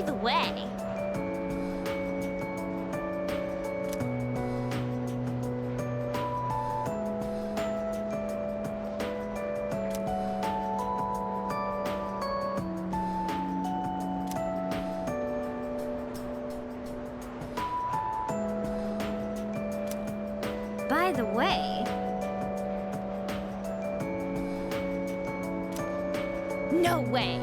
By the way... By the way... No way!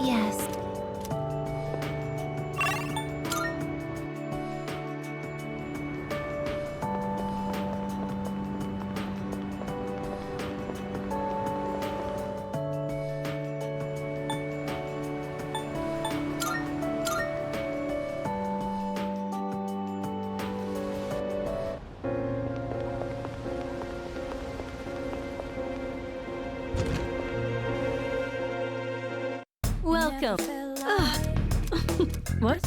Yes. Welcome. What?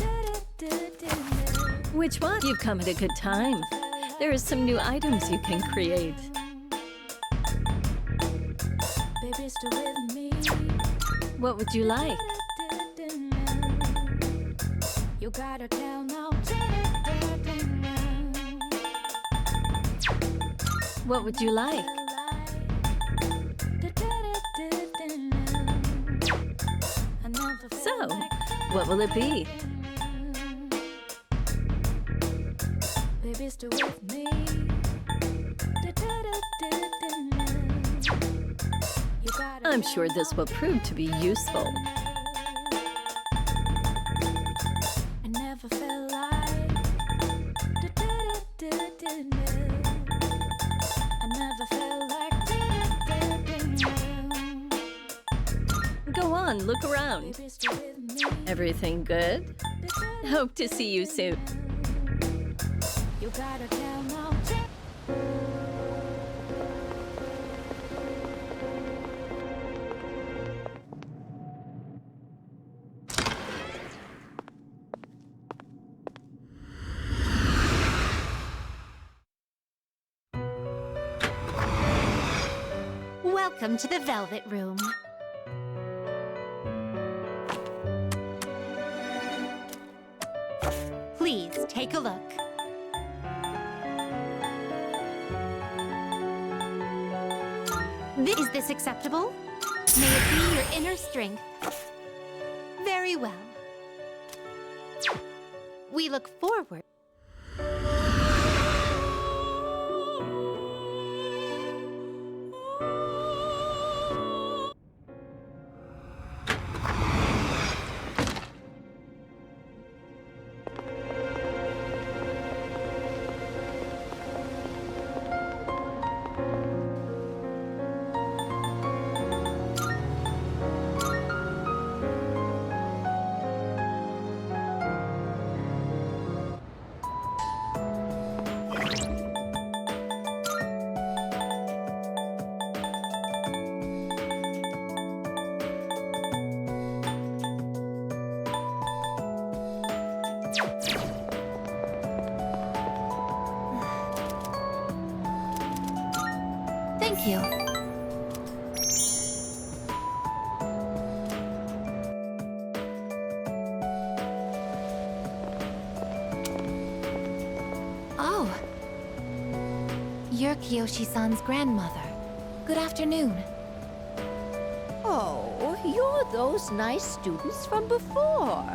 Which one? You've come at a good time. There are some new items you can create. What would you like? You gotta tell now. What would you like? So, what will it be? Baby, stay with me. I'm sure this will prove to be useful. I never felt like I never felt like Go on, look around. Baby, stay with me. Everything good? Hope to see you soon. You gotta tell now. Welcome to the Velvet Room. Please take a look. Is this acceptable? May it be your inner strength. Very well. We look forward. Thank you. Oh. You're Kiyoshi-san's grandmother. Good afternoon. Oh, you're those nice students from before.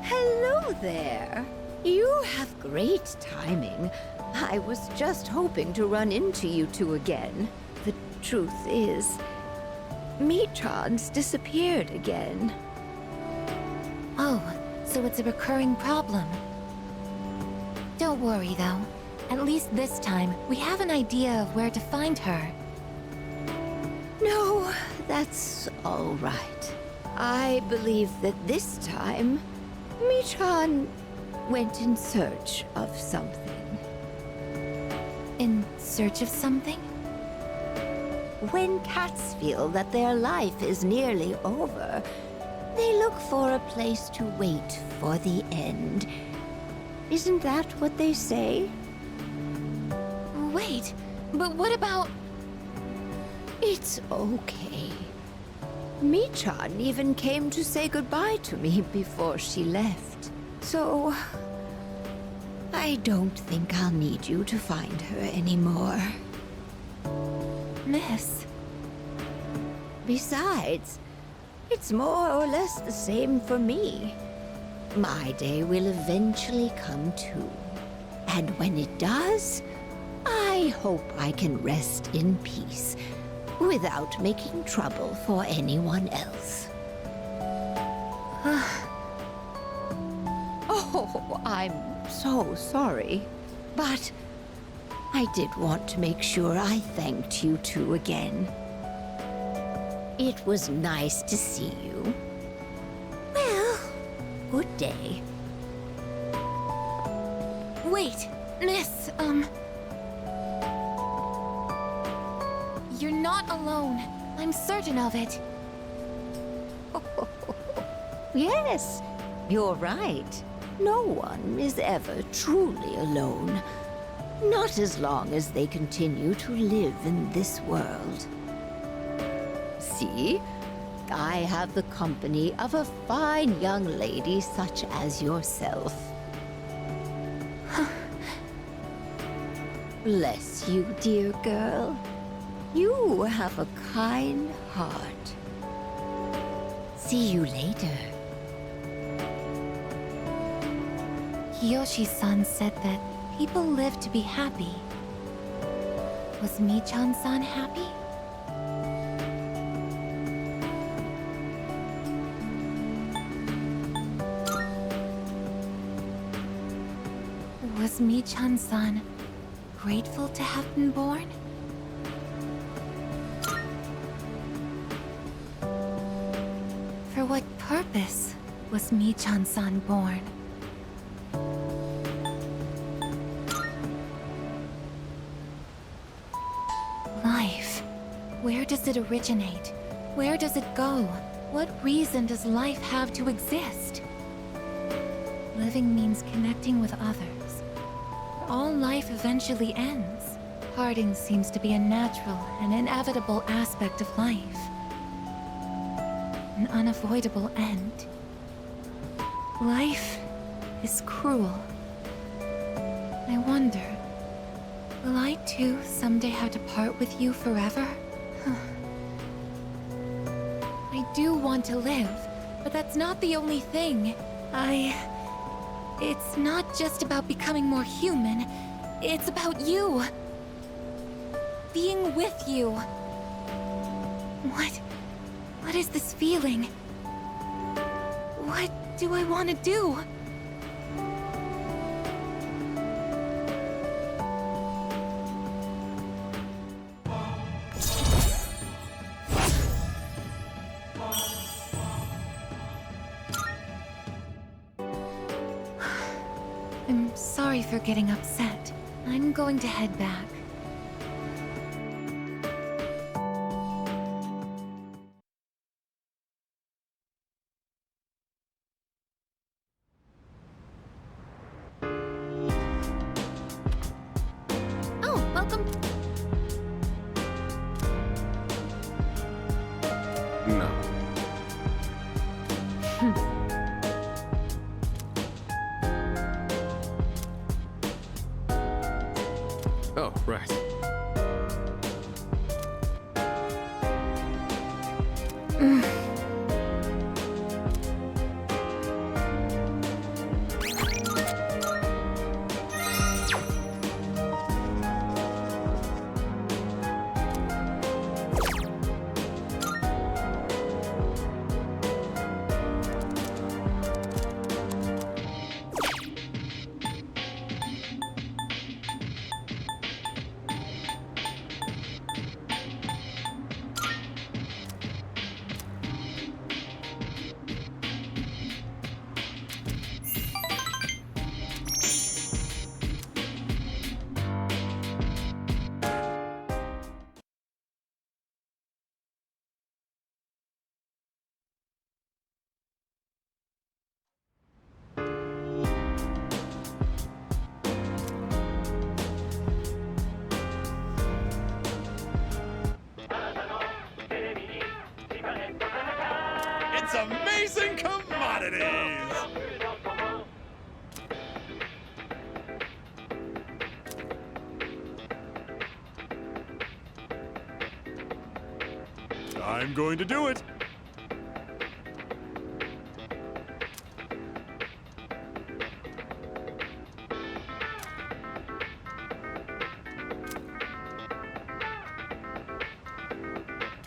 Hello there. You have great timing. I was just hoping to run into you two again. The truth is, Metron's disappeared again. Oh, so it's a recurring problem. Don't worry, though. At least this time, we have an idea of where to find her. No, that's all right. I believe that this time, Michan went in search of something. In search of something? When cats feel that their life is nearly over, they look for a place to wait for the end. Isn't that what they say? Wait, but what about... It's okay. Michan even came to say goodbye to me before she left. So... I don't think I'll need you to find her anymore. Miss? Besides, it's more or less the same for me. My day will eventually come too. And when it does, I hope I can rest in peace without making trouble for anyone else. Oh, I'm so sorry. But I did want to make sure I thanked you two again. It was nice to see you. Well, good day. Wait, Miss, You're not alone. I'm certain of it. Yes, you're right. No one is ever truly alone. Not as long as they continue to live in this world. See? I have the company of a fine young lady such as yourself. Bless you, dear girl. You have a kind heart. See you later. Kiyoshi-san said that people live to be happy. Was Michan-san happy? Was Michan-san grateful to have been born? For what purpose was Michan-san born? Life. Where does it originate? Where does it go? What reason does life have to exist? Living means connecting with others. All life eventually ends. Parting seems to be a natural and inevitable aspect of life. An unavoidable end. Life is cruel. I wonder, will I too someday have to part with you forever? I do want to live, but that's not the only thing. It's not just about becoming more human. It's about you. Being with you. What is this feeling? What do I want to do? I'm sorry for getting upset. I'm going to head back. Oh, welcome. No. Oh, right. world's amazing commodities! I'm going to do it!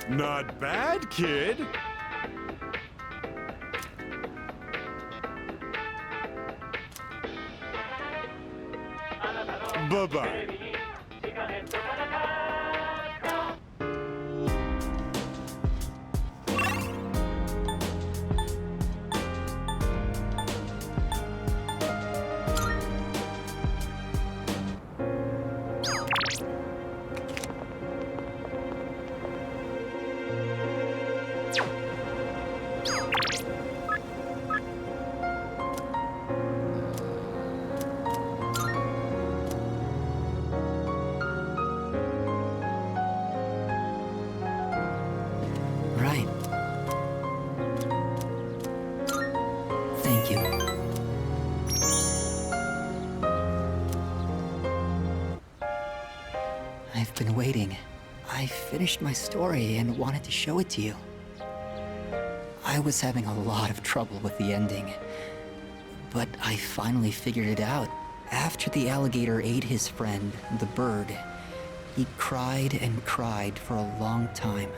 Not bad, kid. Bye-bye. Right. Thank you. I've been waiting. I finished my story and wanted to show it to you. I was having a lot of trouble with the ending, but I finally figured it out. After the alligator ate his friend, the bird, he cried and cried for a long time.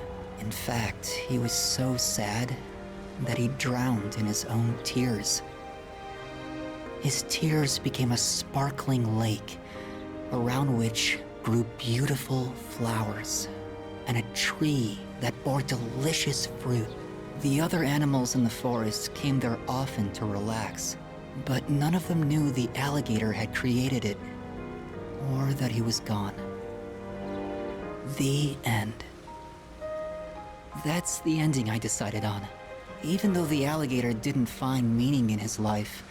In fact, he was so sad that he drowned in his own tears. His tears became a sparkling lake, around which grew beautiful flowers, and a tree that bore delicious fruit. The other animals in the forest came there often to relax, but none of them knew the alligator had created it, or that he was gone. The end. That's the ending I decided on. Even though the alligator didn't find meaning in his life,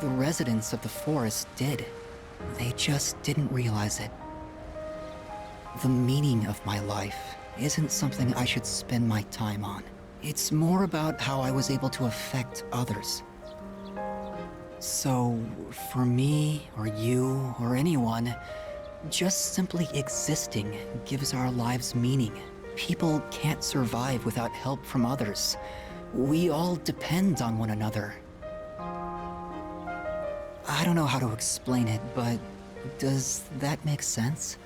the residents of the forest did. They just didn't realize it. The meaning of my life isn't something I should spend my time on. It's more about how I was able to affect others. So, for me, or you, or anyone, just simply existing gives our lives meaning. People can't survive without help from others. We all depend on one another. I don't know how to explain it, but does that make sense?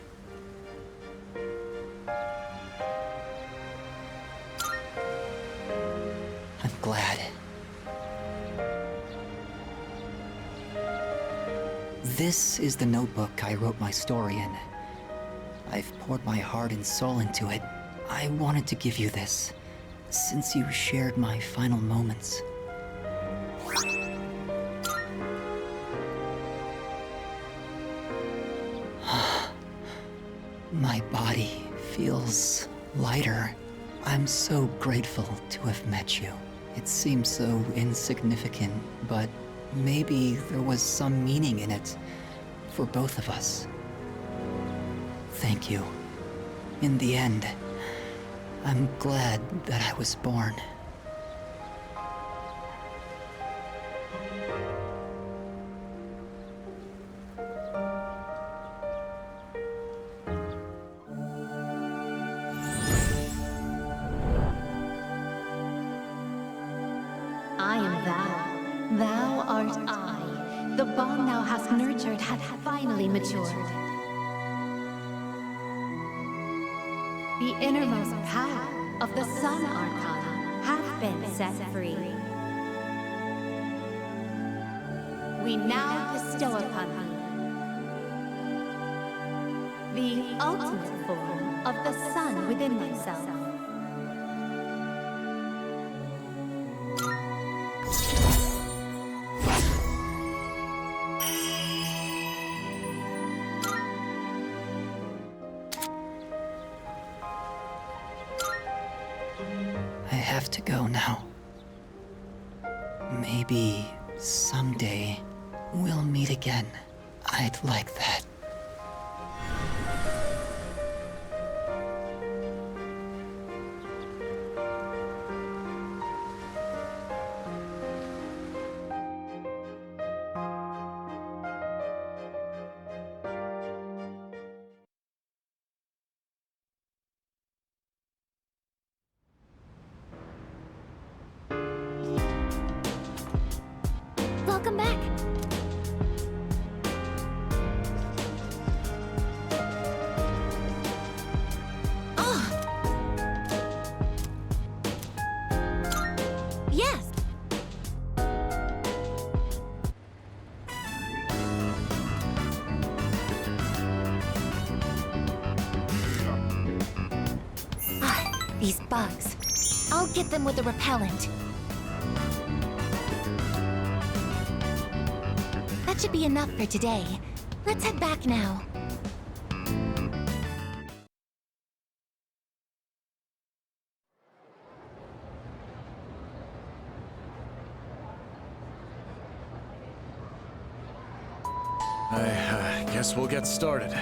I'm glad. This is the notebook I wrote my story in. I've poured my heart and soul into it. I wanted to give you this, since you shared my final moments. My body feels lighter. I'm so grateful to have met you. It seems so insignificant, but maybe there was some meaning in it for both of us. Thank you. In the end, I'm glad that I was born. I am thou. Thou art I. The bond thou hast nurtured hath finally matured. The innermost power of the Sun Arcana hath been set free. We now bestow upon thee the ultimate form of the sun within thyself. I have to go now. Maybe someday we'll meet again. I'd like that. These bugs. I'll get them with a repellent. That should be enough for today. Let's head back now. I guess we'll get started.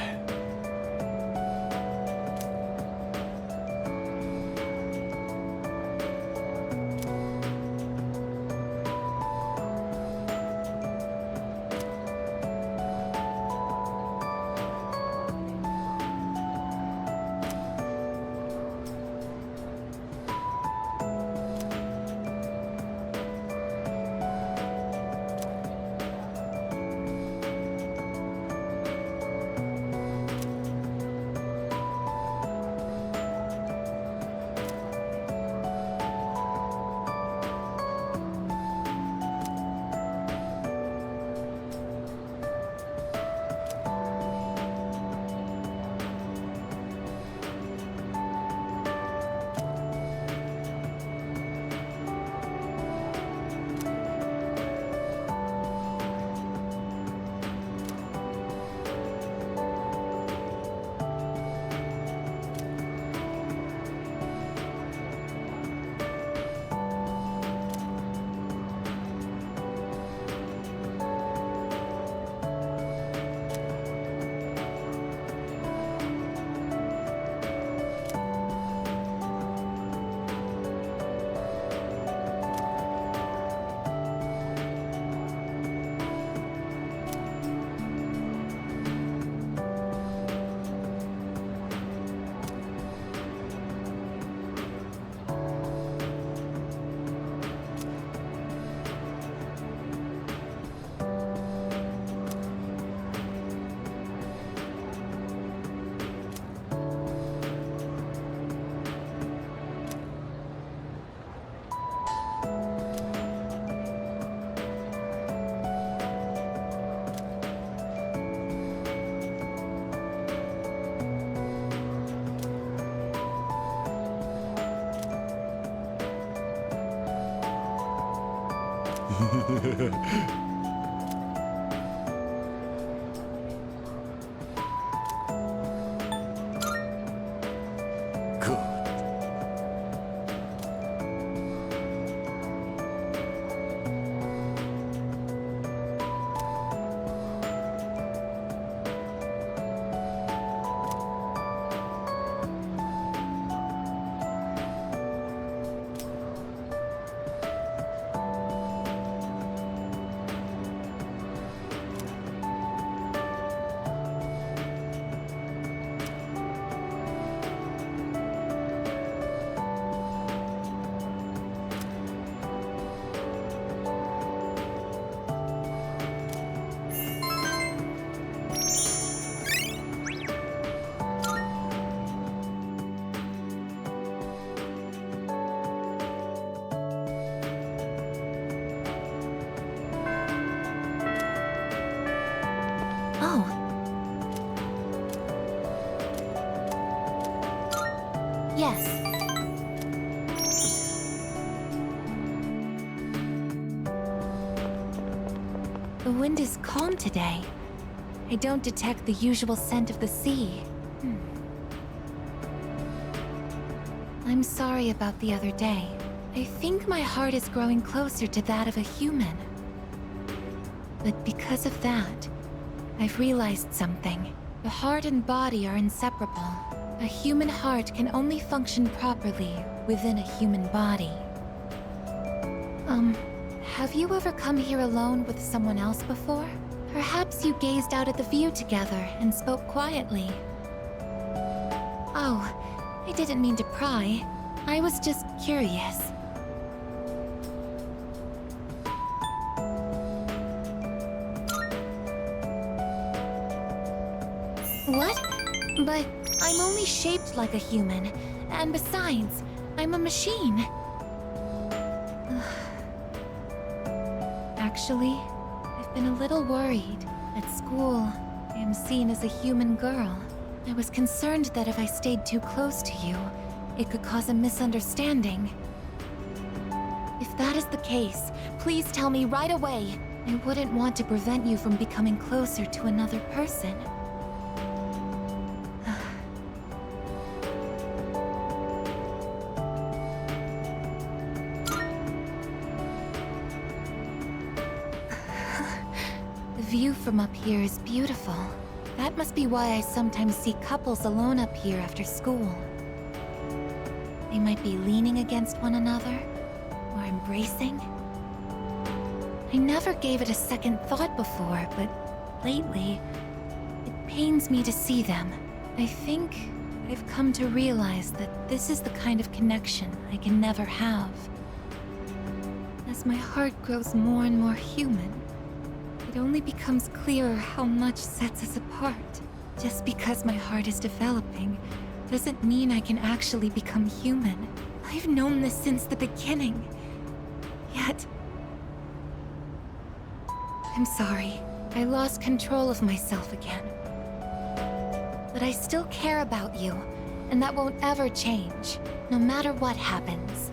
Good. Oh. Yes. The wind is calm today. I don't detect the usual scent of the sea. I'm sorry about the other day. I think my heart is growing closer to that of a human. But because of that, I've realized something. The heart and body are inseparable. A human heart can only function properly within a human body. Have you ever come here alone with someone else before? Perhaps you gazed out at the view together and spoke quietly. Oh, I didn't mean to pry. I was just curious. What? But I'm only shaped like a human. And besides, I'm a machine. Actually, I've been a little worried. At school, I am seen as a human girl. I was concerned that if I stayed too close to you, It could cause a misunderstanding. If that is the case, please tell me right away. I wouldn't want to prevent you from becoming closer to another person. The view from up here is beautiful. That must be why I sometimes see couples alone up here after school. They might be leaning against one another, or embracing. I never gave it a second thought before, but lately, it pains me to see them. I think I've come to realize that this is the kind of connection I can never have. As my heart grows more and more human, it only becomes clearer how much sets us apart. Just because my heart is developing doesn't mean I can actually become human. I've known this since the beginning. Yet... I'm sorry. I lost control of myself again. But I still care about you, and that won't ever change, no matter what happens.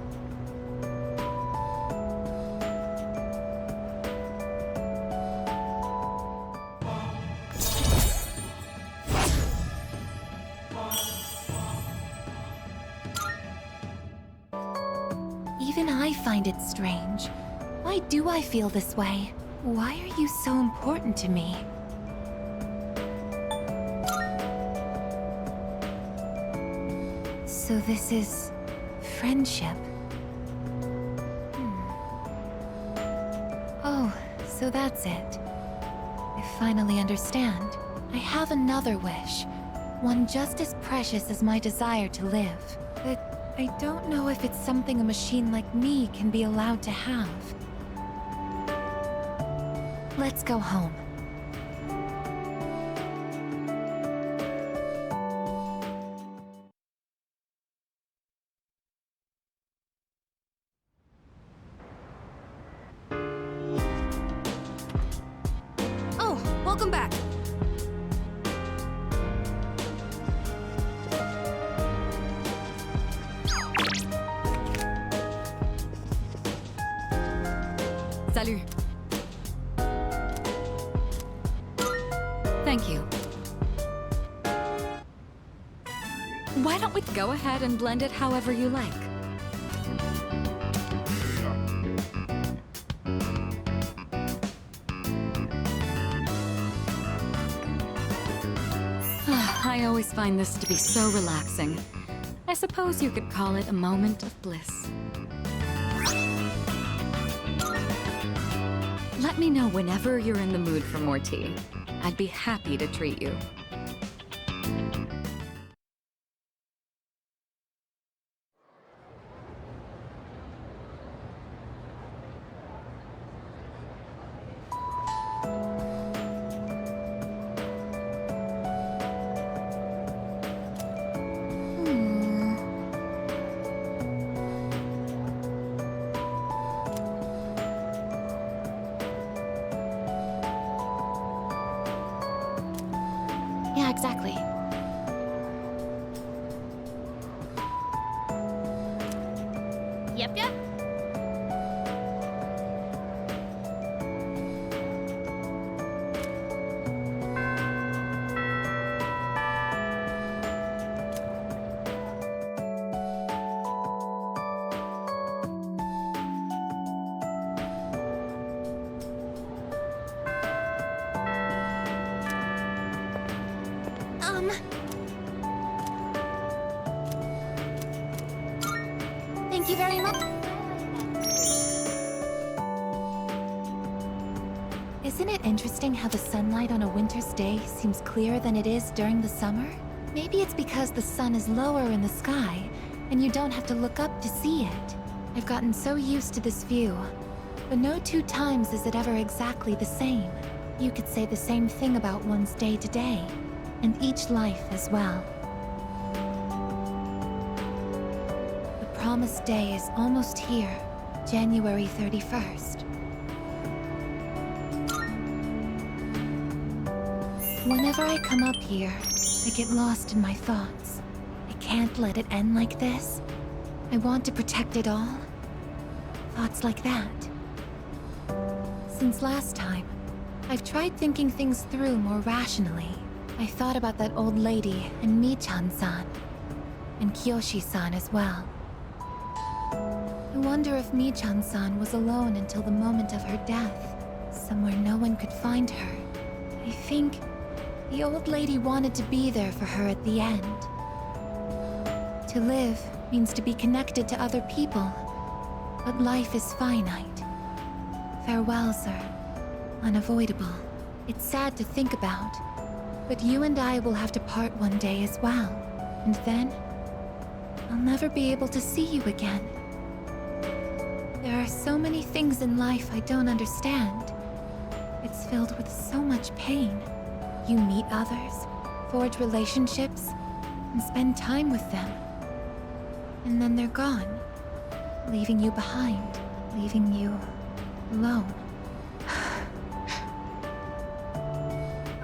Even I find it strange. Why do I feel this way? Why are you so important to me? So this is... friendship? Oh, so that's it. I finally understand. I have another wish. One just as precious as my desire to live. But I don't know if it's something a machine like me can be allowed to have. Let's go home. Oh, welcome back. Salut. Thank you. Why don't we go ahead and blend it however you like? I always find this to be so relaxing. I suppose you could call it a moment of bliss. Let me know whenever you're in the mood for more tea. I'd be happy to treat you. Yeah, exactly. Yep, yep. Thank you very much. Isn't it interesting how the sunlight on a winter's day seems clearer than it is during the summer? Maybe it's because the sun is lower in the sky, and you don't have to look up to see it. I've gotten so used to this view, but no two times is it ever exactly the same. You could say the same thing about one's day to day, and each life as well. The promised day is almost here, January 31st. Whenever I come up here, I get lost in my thoughts. I can't let it end like this. I want to protect it all. Thoughts like that. Since last time, I've tried thinking things through more rationally. I thought about that old lady and Michan-san, and Kyoshi-san as well. I wonder if Michan-san was alone until the moment of her death, somewhere no one could find her. I think the old lady wanted to be there for her at the end. To live means to be connected to other people, but life is finite. Farewell, sir. Unavoidable. It's sad to think about, but you and I will have to part one day as well. And then, I'll never be able to see you again. There are so many things in life I don't understand. It's filled with so much pain. You meet others, forge relationships, and spend time with them. And then they're gone, leaving you behind, leaving you alone.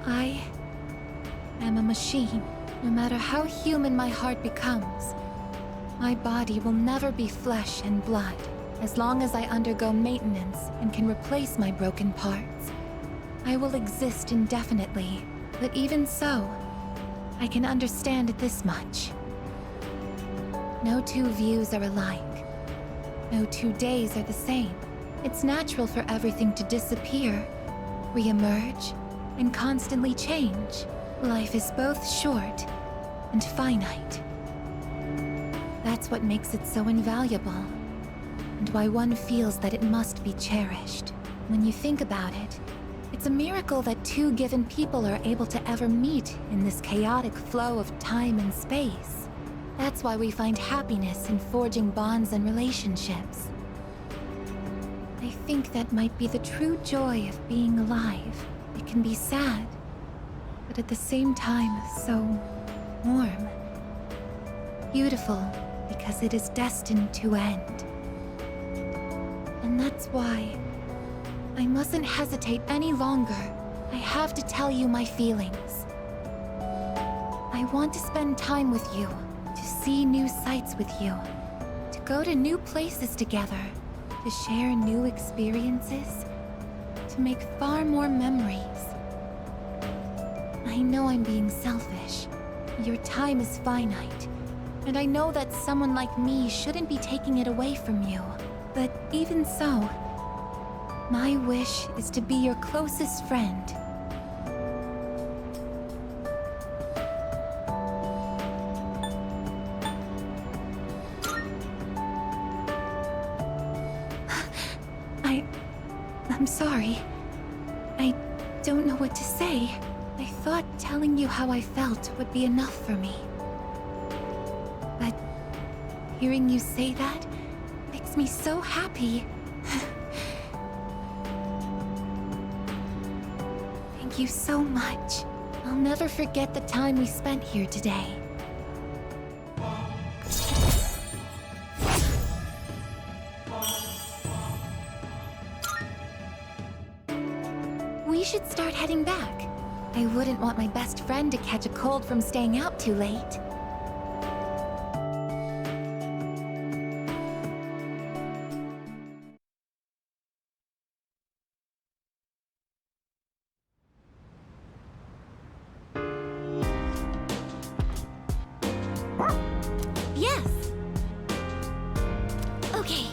I am a machine. No matter how human my heart becomes, my body will never be flesh and blood. As long as I undergo maintenance and can replace my broken parts, I will exist indefinitely. But even so, I can understand this much. No two views are alike. No 2 days are the same. It's natural for everything to disappear, re-emerge, and constantly change. Life is both short and finite. That's what makes it so invaluable, and why one feels that it must be cherished. When you think about it, it's a miracle that two given people are able to ever meet in this chaotic flow of time and space. That's why we find happiness in forging bonds and relationships. I think that might be the true joy of being alive. It can be sad, but at the same time so warm. Beautiful, because it is destined to end. And that's why I mustn't hesitate any longer. I have to tell you my feelings. I want to spend time with you, to see new sights with you, to go to new places together, to share new experiences, to make far more memories. I know I'm being selfish. Your time is finite, and I know that someone like me shouldn't be taking it away from you. But even so, my wish is to be your closest friend. I'm sorry. I don't know what to say. I thought telling you how I felt would be enough for me. But hearing you say that makes me so happy. Thank you so much. I'll never forget the time we spent here today. We should start heading back. I wouldn't want my best friend to catch a cold from staying out too late. Yes! Okay.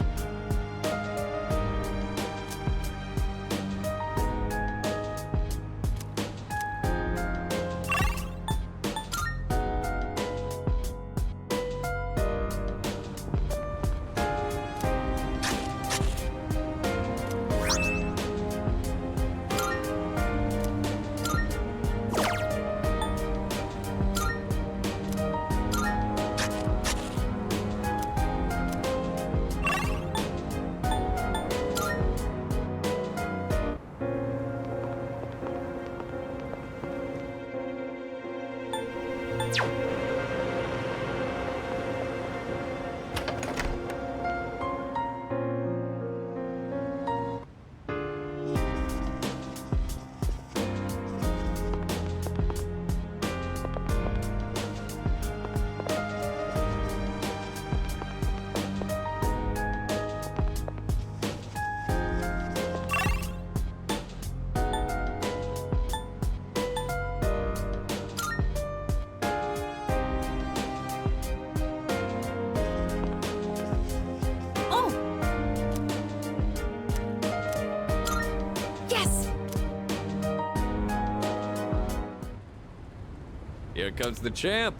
Here comes the champ.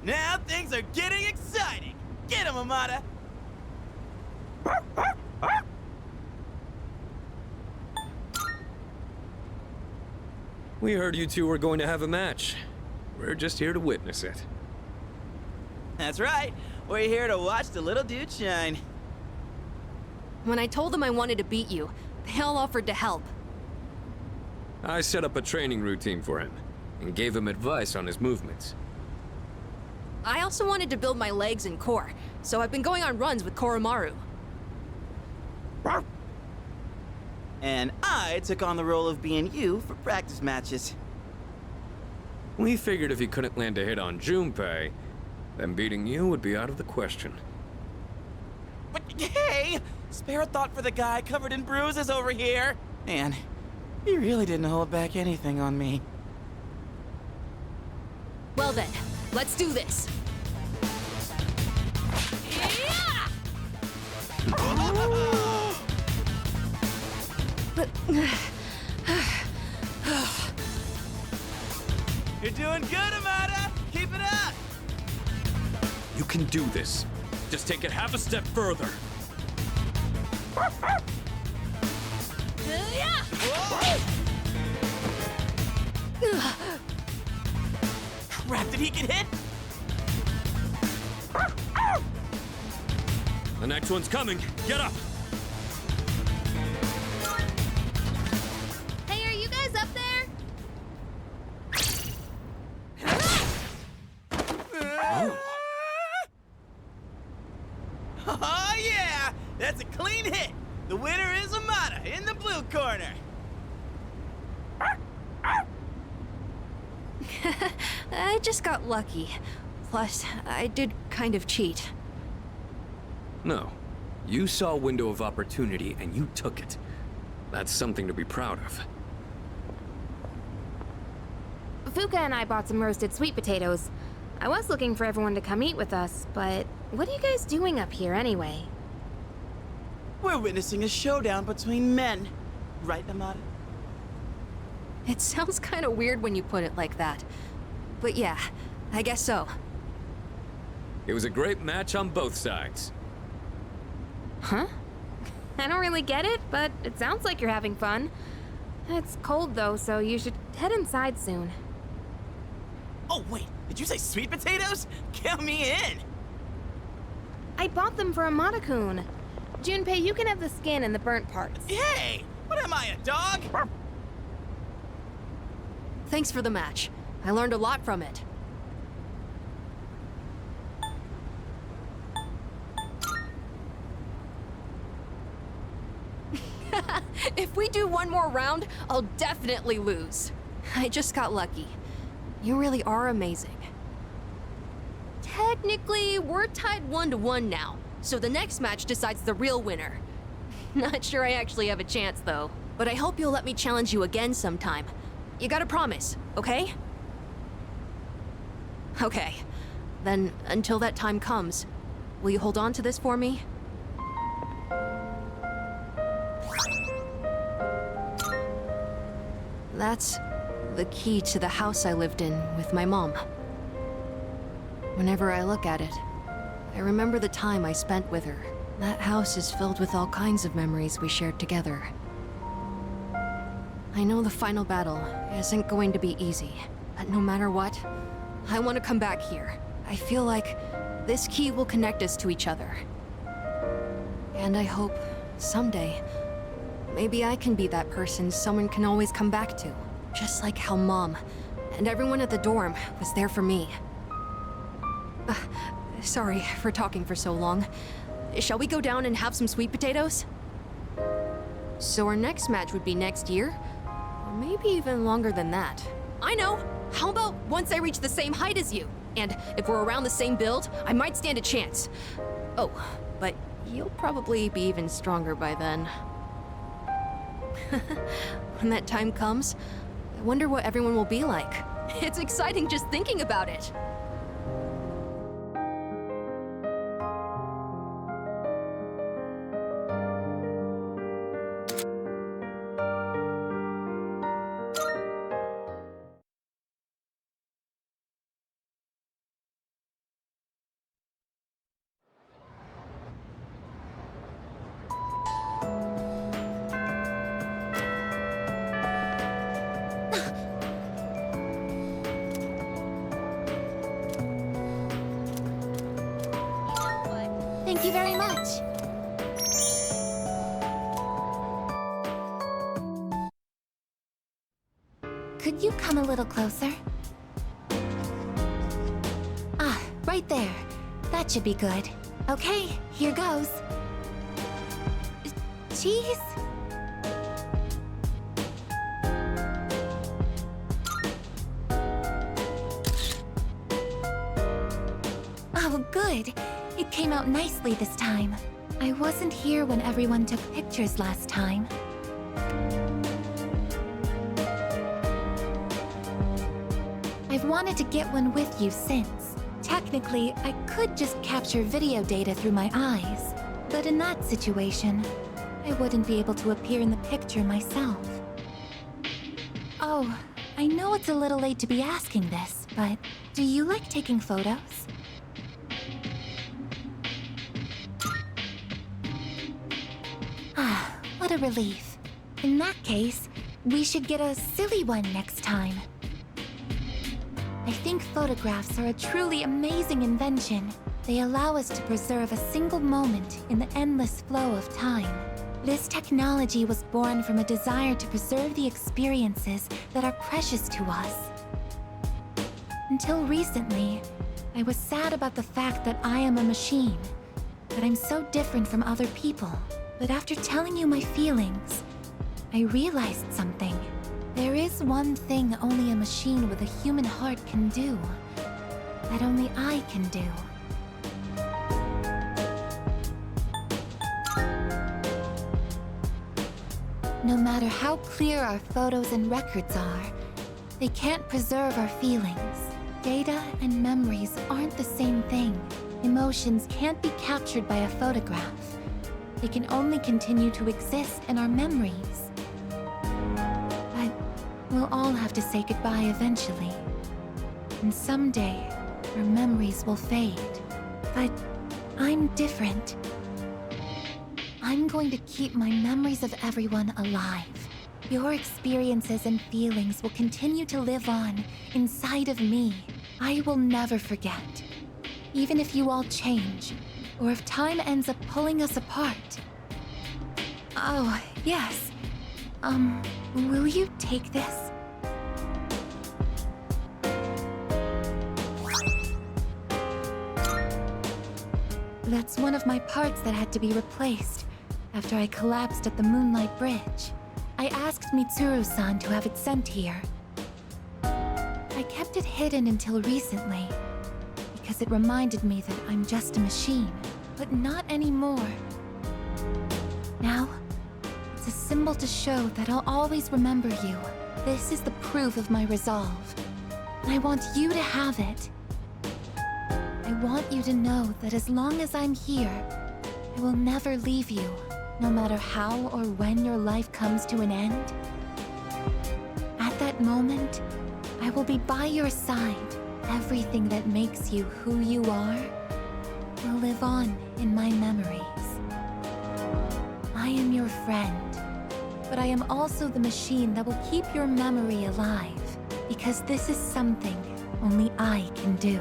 Now things are getting exciting! Get him, Amada! We heard you two were going to have a match. We're just here to witness it. That's right. We're here to watch the little dude shine. When I told them I wanted to beat you, they all offered to help. I set up a training routine for him and gave him advice on his movements. I also wanted to build my legs and core, so I've been going on runs with Koromaru. And I took on the role of being you for practice matches. We figured if he couldn't land a hit on Junpei, then beating you would be out of the question. But hey! Spare a thought for the guy covered in bruises over here! Man, he really didn't hold back anything on me. Well then, let's do this. You're doing good, Amada! Keep it up! You can do this. Just take it half a step further. Crap, did he get hit? The next one's coming. Get up! Hey, are you guys up there? Oh yeah! That's a clean hit! The winner is Amada in the blue corner! I just got lucky. Plus, I did kind of cheat. No. You saw a window of opportunity and you took it. That's something to be proud of. Fuka and I bought some roasted sweet potatoes. I was looking for everyone to come eat with us, but what are you guys doing up here anyway? We're witnessing a showdown between men. Right, Amada? It sounds kind of weird when you put it like that. But yeah, I guess so. It was a great match on both sides. Huh? I don't really get it, but it sounds like you're having fun. It's cold though, so you should head inside soon. Oh wait, did you say sweet potatoes? Count me in! I bought them for Amada-kun. Junpei, you can have the skin and the burnt parts. Hey! What am I, a dog? Thanks for the match. I learned a lot from it. If we do one more round, I'll definitely lose. I just got lucky. You really are amazing. Technically, we're tied 1-1 now, so the next match decides the real winner. Not sure I actually have a chance, though. But I hope you'll let me challenge you again sometime. You gotta promise, okay? Okay. Then, until that time comes, will you hold on to this for me? That's the key to the house I lived in with my mom. Whenever I look at it, I remember the time I spent with her. That house is filled with all kinds of memories we shared together. I know the final battle isn't going to be easy, but no matter what, I want to come back here. I feel like this key will connect us to each other. And I hope, someday, maybe I can be that person someone can always come back to. Just like how Mom and everyone at the dorm was there for me. Sorry for talking for so long. Shall we go down and have some sweet potatoes? So our next match would be next year? Or maybe even longer than that. I know! How about once I reach the same height as you? And if we're around the same build, I might stand a chance. Oh, but you'll probably be even stronger by then. When that time comes, I wonder what everyone will be like. It's exciting just thinking about it. Thank you very much. Could you come a little closer? Ah, right there. That should be good. Okay, here goes. Cheese? Oh, good. It came out nicely this time. I wasn't here when everyone took pictures last time. I've wanted to get one with you since. Technically, I could just capture video data through my eyes, but in that situation, I wouldn't be able to appear in the picture myself. Oh, I know it's a little late to be asking this, but do you like taking photos? Ah, what a relief. In that case, we should get a silly one next time. I think photographs are a truly amazing invention. They allow us to preserve a single moment in the endless flow of time. This technology was born from a desire to preserve the experiences that are precious to us. Until recently, I was sad about the fact that I am a machine, that I'm so different from other people. But after telling you my feelings, I realized something. There is one thing only a machine with a human heart can do, that only I can do. No matter how clear our photos and records are, they can't preserve our feelings. Data and memories aren't the same thing. Emotions can't be captured by a photograph. They can only continue to exist in our memories. But we'll all have to say goodbye eventually. And someday, our memories will fade. But I'm different. I'm going to keep my memories of everyone alive. Your experiences and feelings will continue to live on inside of me. I will never forget. Even if you all change, or if time ends up pulling us apart. Oh, yes. Will you take this? That's one of my parts that had to be replaced after I collapsed at the Moonlight Bridge. I asked Mitsuru-san to have it sent here. I kept it hidden until recently, because it reminded me that I'm just a machine, but not anymore. Now, it's a symbol to show that I'll always remember you. This is the proof of my resolve. And I want you to have it. I want you to know that as long as I'm here, I will never leave you, no matter how or when your life comes to an end. At that moment, I will be by your side. Everything that makes you who you are will live on in my memories. I am your friend, but I am also the machine that will keep your memory alive, because this is something only I can do.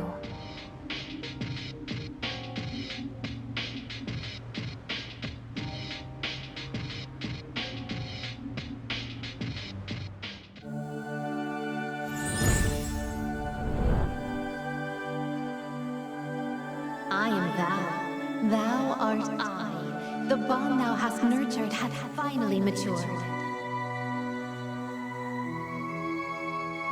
I am thou. Thou art I. The bond thou hast nurtured hath finally matured.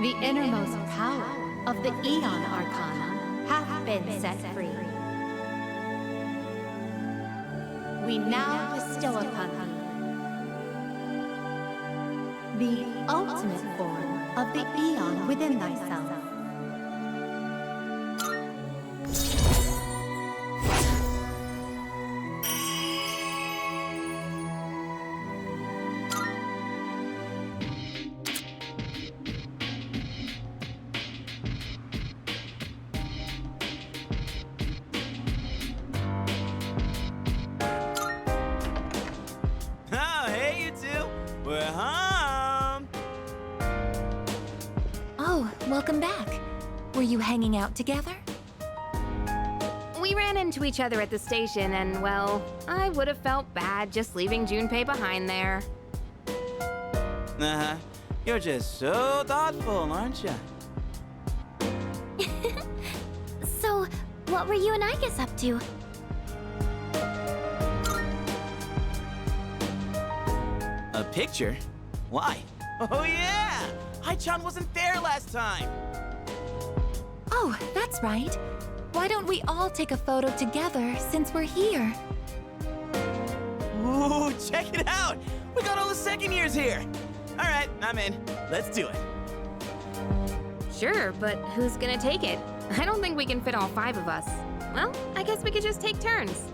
The innermost power of the Aeon Arcana hath been set free. We now bestow upon thee the ultimate form of the Aeon within thyself. Welcome back. Were you hanging out together? We ran into each other at the station, and well, I would have felt bad just leaving Junpei behind there. Uh-huh. You're just so thoughtful, aren't you? So, what were you and Igus up to? A picture? Why? Oh yeah! Hai-chan wasn't there last time! Oh, that's right. Why don't we all take a photo together since we're here? Ooh, check it out! We got all the second years here! Alright, I'm in. Let's do it. Sure, but who's gonna take it? I don't think we can fit all 5 of us. Well, I guess we could just take turns.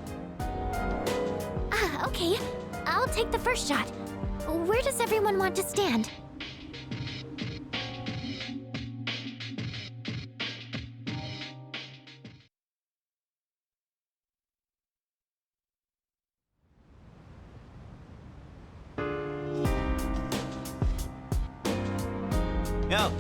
Ah, okay. I'll take the first shot. Where does everyone want to stand? Yo,